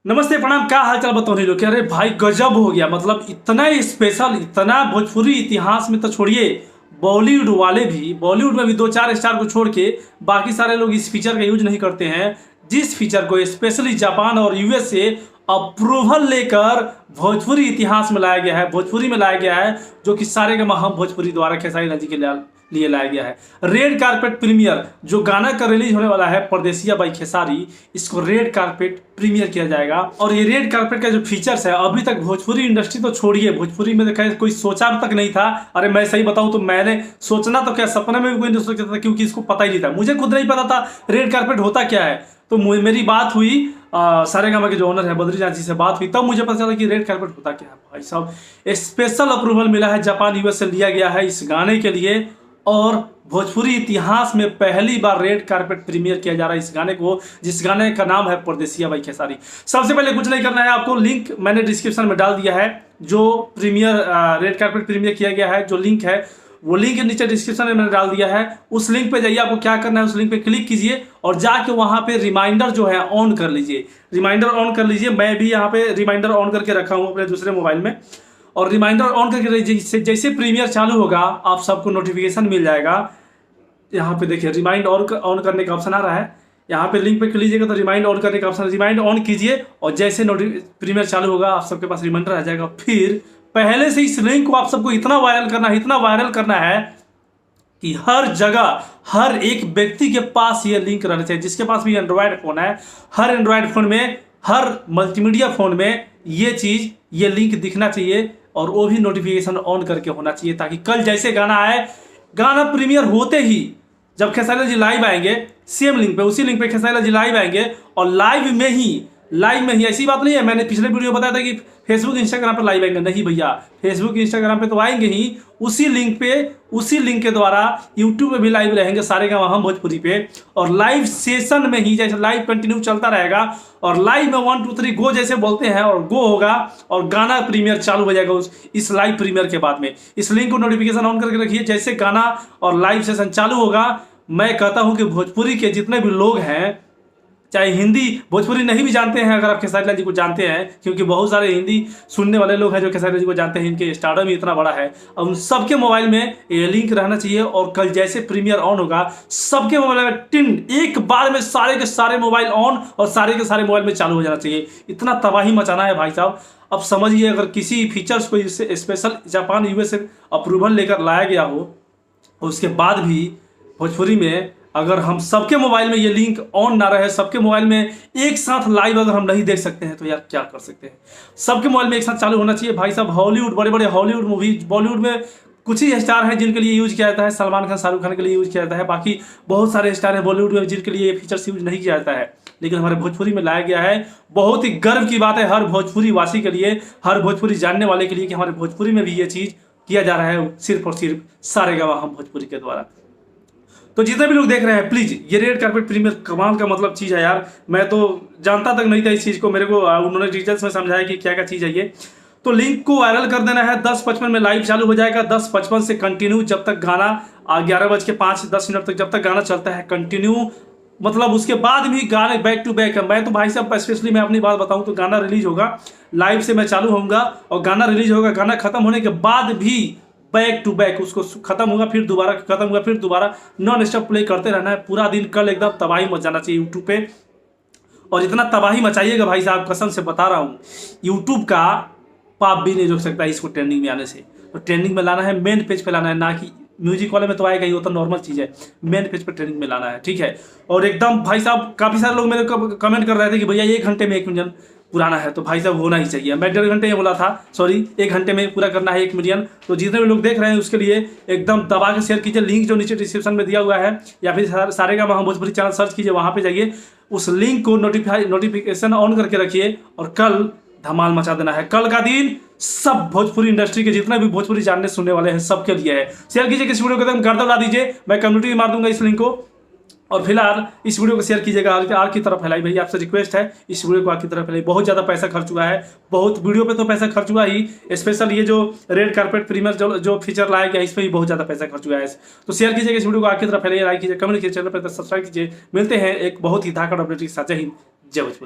नमस्ते प्रणाम, क्या हाल चाल बताओ नहीं लोग। अरे भाई गजब हो गया, मतलब इतना स्पेशल, इतना भोजपुरी इतिहास में तो छोड़िए, बॉलीवुड वाले भी, बॉलीवुड में भी दो चार स्टार को छोड़ के बाकी सारे लोग इस फीचर का यूज नहीं करते हैं। जिस फीचर को स्पेशली जापान और यूएस से अप्रूवल लेकर भोजपुरी इतिहास में लाया गया है, भोजपुरी में लाया गया है, जो कि सारे के हम भोजपुरी द्वारा खेसारी लाल जी के लिए लाया गया है। रेड कारपेट प्रीमियर, जो गाना का रिलीज होने वाला है परदेसिया बाई खेसारी, इसको रेड कारपेट प्रीमियर किया जाएगा। और ये रेड कारपेट का जो फीचर्स है, अभी तक भोजपुरी इंडस्ट्री तो छोड़िए, भोजपुरी में तो कोई सोचा तक नहीं था। अरे मैं सही बताऊं तो मैंने सोचना तो क्या, सपने में भी कोई नहीं सोचा था, क्योंकि इसको पता ही नहीं था, मुझे खुद नहीं पता था रेड कारपेट होता क्या है। तो मेरी बात हुई सारेगामा के जो ओनर है बद्री जांची से बात हुई, तब मुझे पता चला कि रेड कारपेट होता क्या है। भाई साहब, स्पेशल अप्रूवल मिला है, जापान यूएस से लिया गया है इस गाने के लिए, और भोजपुरी इतिहास में पहली बार रेड कारपेट प्रीमियर किया जा रहा है इस गाने को, जिस गाने का नाम है परदेसिया बाई खेसारी। सबसे पहले कुछ नहीं करना है आपको, लिंक मैंने डिस्क्रिप्शन में डाल दिया है, जो प्रीमियर रेड कारपेट प्रीमियर किया गया है, जो लिंक है वो लिंक नीचे डिस्क्रिप्शन में मैंने डाल दिया है। उस लिंक पे जाइए, आपको क्या करना है, उस लिंक पे क्लिक कीजिए और जाके वहां पे रिमाइंडर जो है ऑन कर लीजिए, रिमाइंडर ऑन कर लीजिए। मैं भी यहाँ पे रिमाइंडर ऑन करके रखा हूँ अपने दूसरे मोबाइल में, और रिमाइंडर ऑन करके जैसे प्रीमियर चालू होगा आप सबको नोटिफिकेशन मिल जाएगा। यहाँ पे देखिए रिमाइंड ऑन करने का ऑप्शन आ रहा है, यहाँ पे लिंक पे क्लिक कीजिएगा तो रिमाइंड ऑन करने का ऑप्शन, रिमाइंड ऑन कीजिए और जैसे प्रीमियर चालू होगा आप सबके पास रिमाइंडर आ जाएगा। फिर पहले से इस लिंक को आप सबको इतना वायरल करना है कि हर जगह हर एक व्यक्ति के पास ये लिंक रहना चाहिए। जिसके पास भी एंड्रॉयड फोन है, हर एंड्रॉयड फोन में, हर मल्टीमीडिया फोन में ये लिंक दिखना चाहिए, और वो भी नोटिफिकेशन ऑन करके होना चाहिए, ताकि कल जैसे गाना आए, गाना प्रीमियर होते ही जब खेसारी जी लाइव आएंगे सेम लिंक पे, उसी लिंक पे खेसारी जी लाइव आएंगे, और लाइव में ही ऐसी बात नहीं है, मैंने पिछले वीडियो में बताया था कि फेसबुक इंस्टाग्राम पे लाइव आएंगे, नहीं भैया, फेसबुक इंस्टाग्राम पे तो आएंगे ही, उसी लिंक के द्वारा यूट्यूब पे भी लाइव रहेंगे सारेगामा हम भोजपुरी पे। और लाइव सेशन में ही, जैसे लाइव कंटिन्यू चलता रहेगा, और लाइव में 1 2 3 गो जैसे बोलते हैं और गो होगा, और गाना प्रीमियर चालू हो जाएगा इस लाइव प्रीमियर के बाद में। इस लिंक को नोटिफिकेशन ऑन करके रखिए, जैसे गाना और लाइव सेशन चालू होगा, मैं कहता हूं कि भोजपुरी के जितने भी लोग हैं, चाहे हिंदी भोजपुरी नहीं भी जानते हैं, अगर आप खेसारी लाल जी को जानते हैं, क्योंकि बहुत सारे हिंदी सुनने वाले लोग हैं जो खेसारी लाल जी को जानते हैं, इनके स्टारडम ही इतना बड़ा है, और उन सबके मोबाइल में ये लिंक रहना चाहिए। और कल जैसे प्रीमियर ऑन होगा, सबके मोबाइल में टिन एक बार में सारे के सारे मोबाइल ऑन और सारे के सारे मोबाइल में चालू हो जाना चाहिए। इतना तबाही मचाना है भाई साहब। अब समझिए, अगर किसी फीचर्स को इससे स्पेशल जापान यूएस से अप्रूवल लेकर लाया गया हो, उसके बाद भी भोजपुरी में अगर हम सबके मोबाइल में ये लिंक ऑन ना रहे, सबके मोबाइल में एक साथ लाइव अगर हम नहीं देख सकते हैं, तो यार क्या कर सकते हैं। सबके मोबाइल में एक साथ चालू होना चाहिए भाई साहब। हॉलीवुड, बड़े बड़े हॉलीवुड मूवी, बॉलीवुड में कुछ ही स्टार हैं जिनके लिए यूज किया जाता है, सलमान खान, शाहरुख खान के लिए यूज किया जाता है, बाकी बहुत सारे स्टार हैं बॉलीवुड में जिनके लिए ये फीचर्स यूज नहीं किया जाता है, लेकिन हमारे भोजपुरी में लाया गया है। बहुत ही गर्व की बात है हर भोजपुरी वासी के लिए, हर भोजपुरी जानने वाले के लिए, कि हमारे भोजपुरी में भी ये चीज किया जा रहा है, सिर्फ और सिर्फ सारेगामा हम भोजपुरी के द्वारा। तो जितने भी लोग देख रहे हैं, प्लीज ये रेड कारपेट प्रीमियर कमाल का मतलब चीज है यार। मैं तो जानता तक नहीं था इस चीज को, मेरे को उन्होंने डिटेल्स में समझाया कि क्या क्या चीज है ये। तो लिंक को वायरल कर देना है, 10:55 में लाइव चालू हो जाएगा, 10:55 से कंटिन्यू जब तक गाना 11:05 तक जब तक गाना चलता है कंटिन्यू, मतलब उसके बाद भी गाने बैक टू बैक है। मैं तो भाई साहब स्पेशली मैं अपनी बात बताऊं तो गाना रिलीज होगा, लाइव से मैं चालू होऊंगा और गाना रिलीज होगा, गाना खत्म होने के बाद भी बैक टू बैक उसको खत्म होगा, फिर दोबारा खत्म होगा, फिर दोबारा नॉन स्टॉप प्ले करते रहना है पूरा दिन। कल एकदम तबाही मच जाना चाहिए यूट्यूब पे, और इतना तबाही मचाइएगा भाई साहब, कसम से बता रहा हूँ, यूट्यूब का पाप भी नहीं रोक सकता इसको ट्रेंडिंग में आने से। तो ट्रेंडिंग में लाना है, मेन पेज पे लाना है, ना कि म्यूजिक वाले में तो आएगा ही, वो तो नॉर्मल चीज है, मेन पेज पे ट्रेंडिंग में लाना है, ठीक है। और एकदम भाई साहब, काफी सारे लोग मेरे कमेंट कर रहे थे कि भैया 1 घंटे में 1 मिलियन पुराना है, तो भाई साहब होना ही चाहिए। मैं 1.5 घंटे बोला था, सॉरी 1 घंटे में पूरा करना है 1 मिलियन। तो जितने भी लोग देख रहे हैं उसके लिए एकदम दबा के शेयर कीजिए, लिंक जो नीचे डिस्क्रिप्शन में दिया हुआ है, या फिर सारेगामा हम भोजपुरी चैनल सर्च कीजिए, वहां पे जाइए, उस लिंक को नोटिफिकेशन ऑन करके रखिए, और कल धमाल मचा देना है। कल का दिन सब भोजपुरी इंडस्ट्री के जितने भी भोजपुरी जानने सुनने वाले हैं सबके लिए है। शेयर कीजिए, किस वीडियो को एकदम गर्दा उड़ा दीजिए, मैं कम्युनिटी में मार दूंगा इस लिंक को। और फिलहाल इस वीडियो को शेयर कीजिएगा, आर की तरफ फैलाई, भैया आपसे रिक्वेस्ट है, इस वीडियो को आर की तरफ फैलाई। बहुत ज़्यादा पैसा खर्च हुआ है, बहुत वीडियो पे तो पैसा खर्च हुआ ही, स्पेशल ये जो रेड कारपेट प्रीमियर जो फीचर लाया गया इस पर भी बहुत ज़्यादा पैसा खर्च हुआ है। तो शेयर कीजिएगा इस वीडियो को, आर की तरफ फैलाइए, लाइक कीजिए, कमेंट कीजिए, चैनल पर सब्सक्राइब कीजिए। मिलते हैं एक बहुत ही धाकड़ अपडेट के साथ। जय हिंद, जय भोजपुरी।